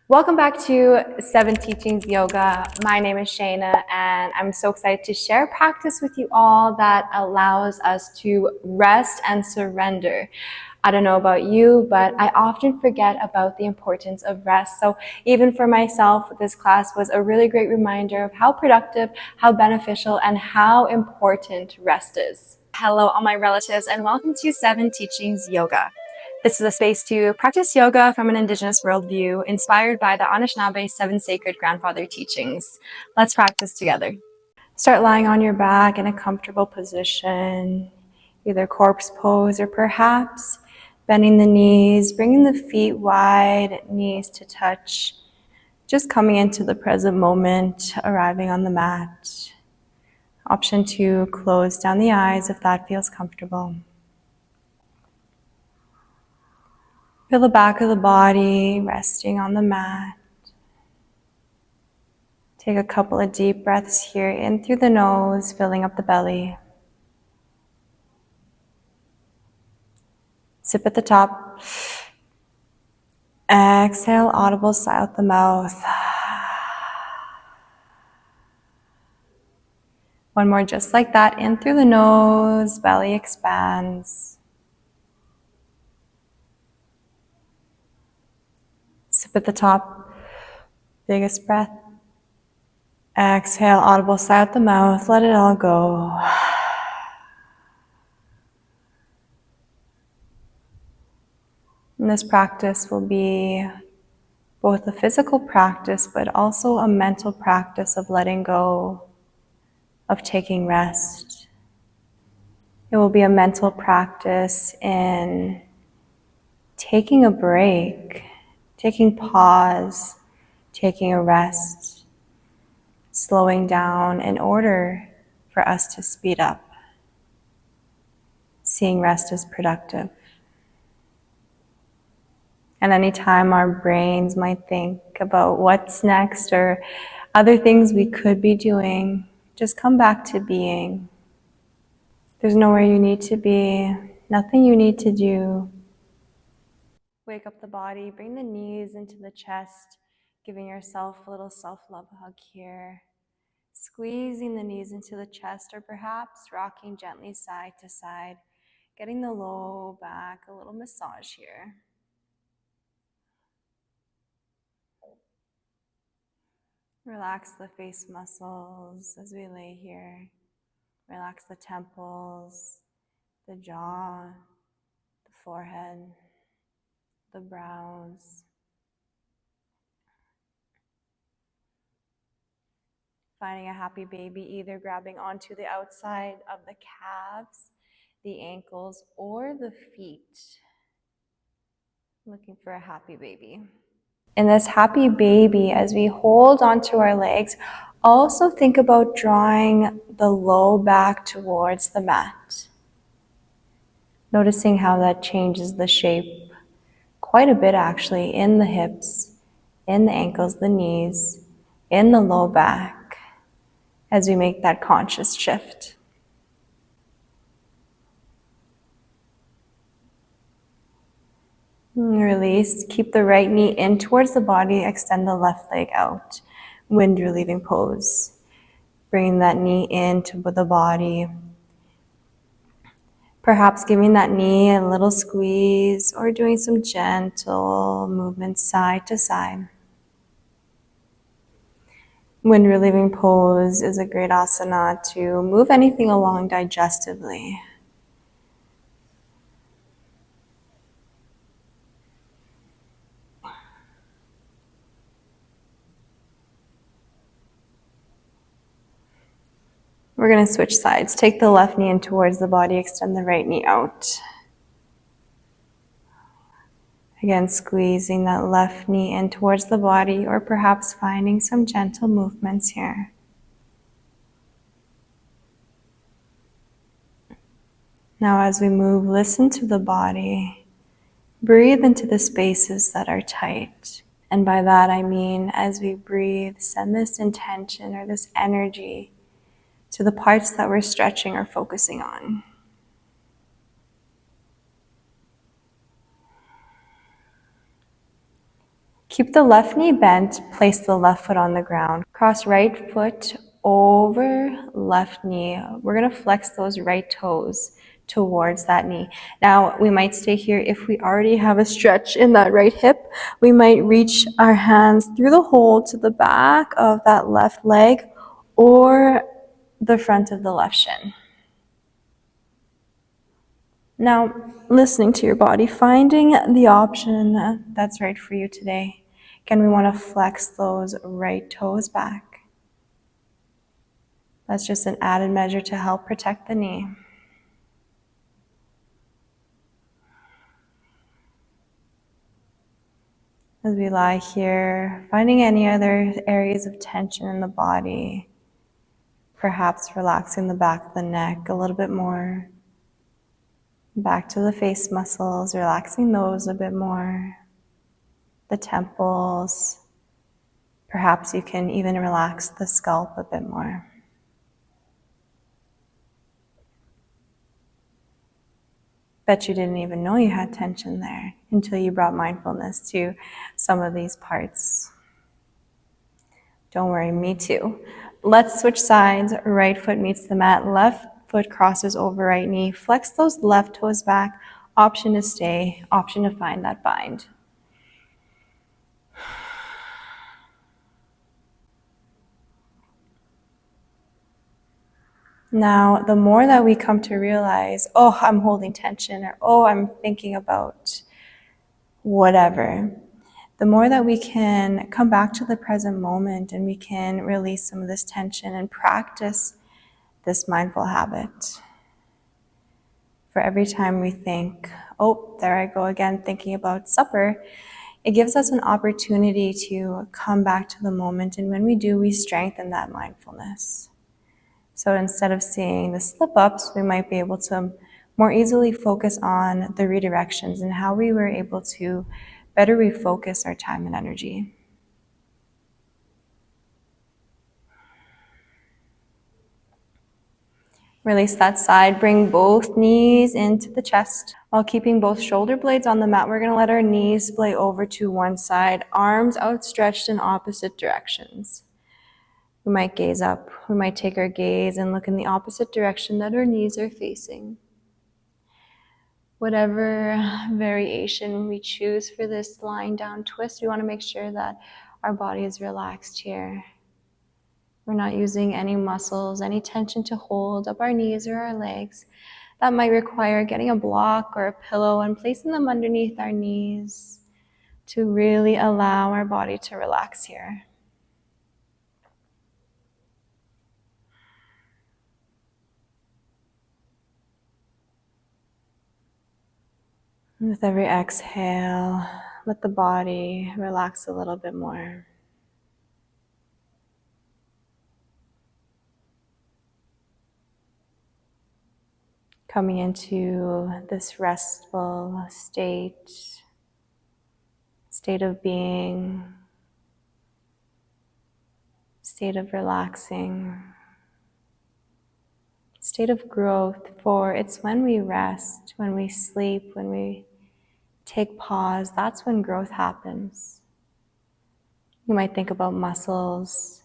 Welcome back to 7 Teachings Yoga. My name is Shayna, and I'm so excited to share a practice with you all that allows us to rest and surrender. I don't know about you, but I often forget about the importance of rest. So even for myself, this class was a really great reminder of how productive, how beneficial, and how important rest is. Hello, all my relatives, and welcome to 7 Teachings Yoga. This is a space to practice yoga from an Indigenous worldview, inspired by the Anishinaabe 7 sacred grandfather teachings. Let's practice together. Start lying on your back in a comfortable position, either corpse pose or perhaps bending the knees, bringing the feet wide, knees to touch, just coming into the present moment, arriving on the mat. Option 2, close down the eyes if that feels comfortable. Feel the back of the body resting on the mat. Take a couple of deep breaths here, in through the nose, filling up the belly. Sip at the top. Exhale, audible sigh out the mouth. One more just like that, in through the nose, belly expands. Sip at the top, biggest breath. Exhale, audible sigh out the mouth, let it all go. And this practice will be both a physical practice, but also a mental practice of letting go, of taking rest. It will be a mental practice in taking a break, taking pause, taking a rest, slowing down in order for us to speed up, seeing rest as productive. And anytime our brains might think about what's next or other things we could be doing, just come back to being. There's nowhere you need to be, nothing you need to do. Wake up the body, bring the knees into the chest, giving yourself a little self-love hug here. Squeezing the knees into the chest, or perhaps rocking gently side to side, getting the low back, a little massage here. Relax the face muscles as we lay here. Relax the temples, the jaw, the forehead, the brows. Finding a happy baby, either grabbing onto the outside of the calves, the ankles, or the feet. Looking for a happy baby. In this happy baby, as we hold onto our legs, also think about drawing the low back towards the mat. Noticing how that changes the shape quite a bit actually in the hips, in the ankles, the knees, in the low back, as we make that conscious shift. Release, keep the right knee in towards the body, extend the left leg out. Wind relieving pose. Bringing that knee into the body. Perhaps giving that knee a little squeeze or doing some gentle movements side to side. Wind relieving pose is a great asana to move anything along digestively. We're going to switch sides. Take the left knee in towards the body, extend the right knee out. Again, squeezing that left knee in towards the body, or perhaps finding some gentle movements here. Now as we move, listen to the body. Breathe into the spaces that are tight. And by that I mean, as we breathe, send this intention or this energy to the parts that we're stretching or focusing on. Keep the left knee bent, place the left foot on the ground. Cross right foot over left knee. We're gonna flex those right toes towards that knee. Now, we might stay here. If we already have a stretch in that right hip, we might reach our hands through the hole to the back of that left leg or the front of the left shin. Now, listening to your body, finding the option that's right for you today. Again, we want to flex those right toes back. That's just an added measure to help protect the knee. As we lie here, finding any other areas of tension in the body, perhaps relaxing the back of the neck a little bit more. Back to the face muscles, relaxing those a bit more. The temples. Perhaps you can even relax the scalp a bit more. Bet you didn't even know you had tension there until you brought mindfulness to some of these parts. Don't worry, me too. Let's switch sides. Right foot meets the mat. Left foot crosses over right knee. Flex those left toes back. Option to stay. Option to find that bind. Now, the more that we come to realize, oh, I'm holding tension, or oh, I'm thinking about whatever, the more that we can come back to the present moment and we can release some of this tension and practice this mindful habit. For every time we think, oh, there I go again thinking about supper, it gives us an opportunity to come back to the moment, and when we do, we strengthen that mindfulness. So instead of seeing the slip-ups, we might be able to more easily focus on the redirections and how we were able to better refocus our time and energy. Release that side, bring both knees into the chest. While keeping both shoulder blades on the mat, we're gonna let our knees splay over to one side, arms outstretched in opposite directions. We might gaze up. We might take our gaze and look in the opposite direction that our knees are facing. Whatever variation we choose for this lying down twist, we want to make sure that our body is relaxed here. We're not using any muscles, any tension to hold up our knees or our legs. That might require getting a block or a pillow and placing them underneath our knees to really allow our body to relax here. And with every exhale, let the body relax a little bit more. Coming into this restful state of being, state of relaxing, state of growth. For it's when we rest, when we sleep, when we take pause, that's when growth happens. You might think about muscles.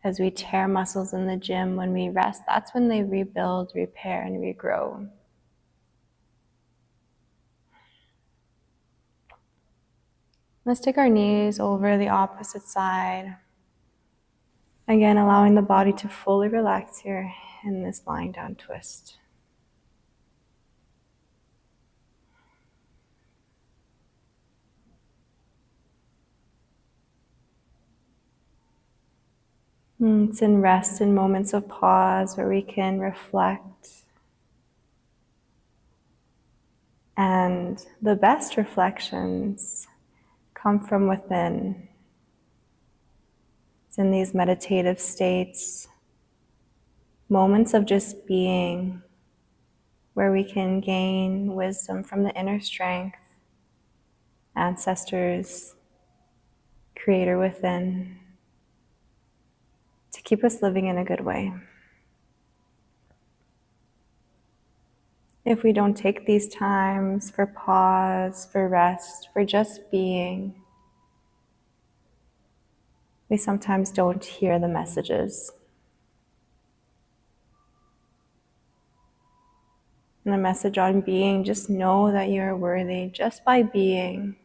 As we tear muscles in the gym, when we rest, that's when they rebuild, repair, and regrow. Let's take our knees over the opposite side. Again, allowing the body to fully relax here in this lying down twist. It's in rest, in moments of pause where we can reflect. And the best reflections come from within. It's in these meditative states, moments of just being, where we can gain wisdom from the inner strength, ancestors, creator within, to keep us living in a good way. If we don't take these times for pause, for rest, for just being, We sometimes don't hear the messages. And a message on being, just know that you're worthy just by being.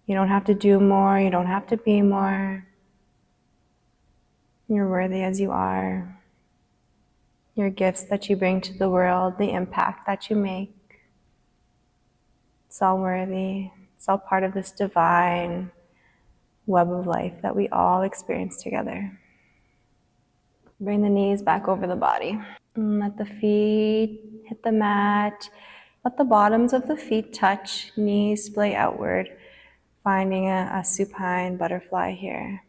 You don't have to do more, you don't have to be more. You're worthy as you are. Your gifts that you bring to the world, the impact that you make, it's all worthy. It's all part of this divine web of life that we all experience together. Bring the knees back over the body. And let the feet hit the mat. Let the bottoms of the feet touch, knees splay outward, finding a supine butterfly here.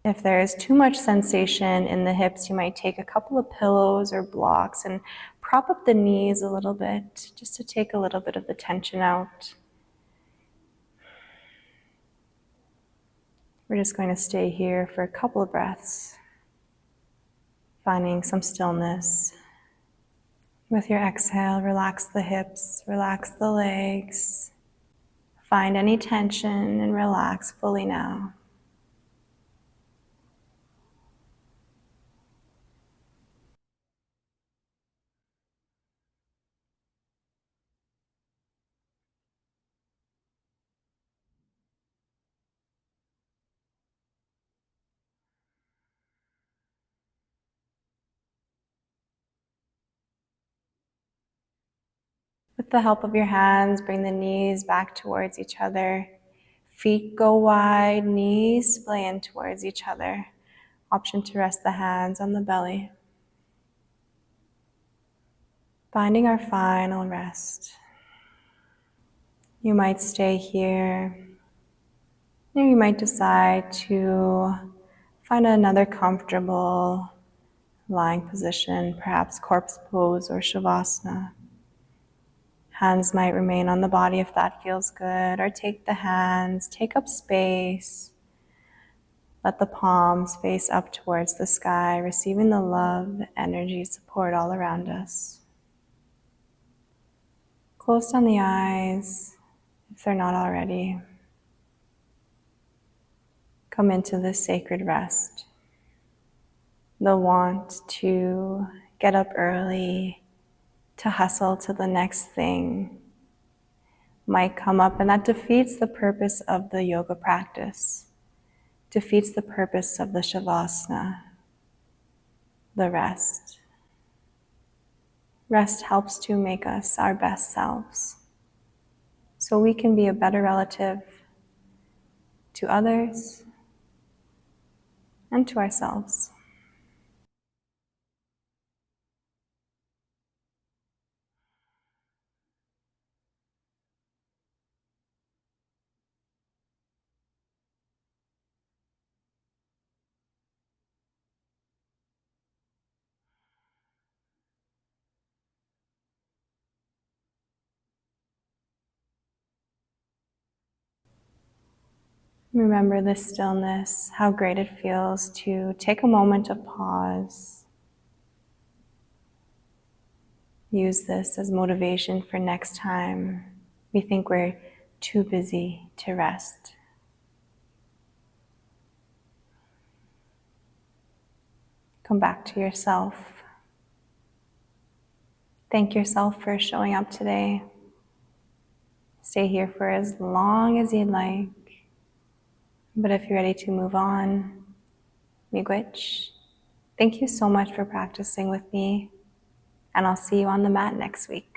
If there is too much sensation in the hips, you might take a couple of pillows or blocks and prop up the knees a little bit, just to take a little bit of the tension out. We're just going to stay here for a couple of breaths, finding some stillness. With your exhale, relax the hips, relax the legs. Find any tension and relax fully now. With the help of your hands, bring the knees back towards each other. Feet go wide, knees splay in towards each other. Option to rest the hands on the belly. Finding our final rest. You might stay here, or you might decide to find another comfortable lying position, perhaps corpse pose or shavasana. Hands might remain on the body if that feels good, or take the hands, take up space. Let the palms face up towards the sky, receiving the love, energy, support all around us. Close down the eyes if they're not already. Come into this sacred rest. The want to get up early, to hustle to the next thing might come up, and that defeats the purpose of the yoga practice, defeats the purpose of the shavasana, the rest. Rest helps to make us our best selves, so we can be a better relative to others and to ourselves. Remember the stillness, how great it feels to take a moment of pause. Use this as motivation for next time we think we're too busy to rest. Come back to yourself. Thank yourself for showing up today. Stay here for as long as you'd like. But if you're ready to move on, miigwech. Thank you so much for practicing with me, and I'll see you on the mat next week.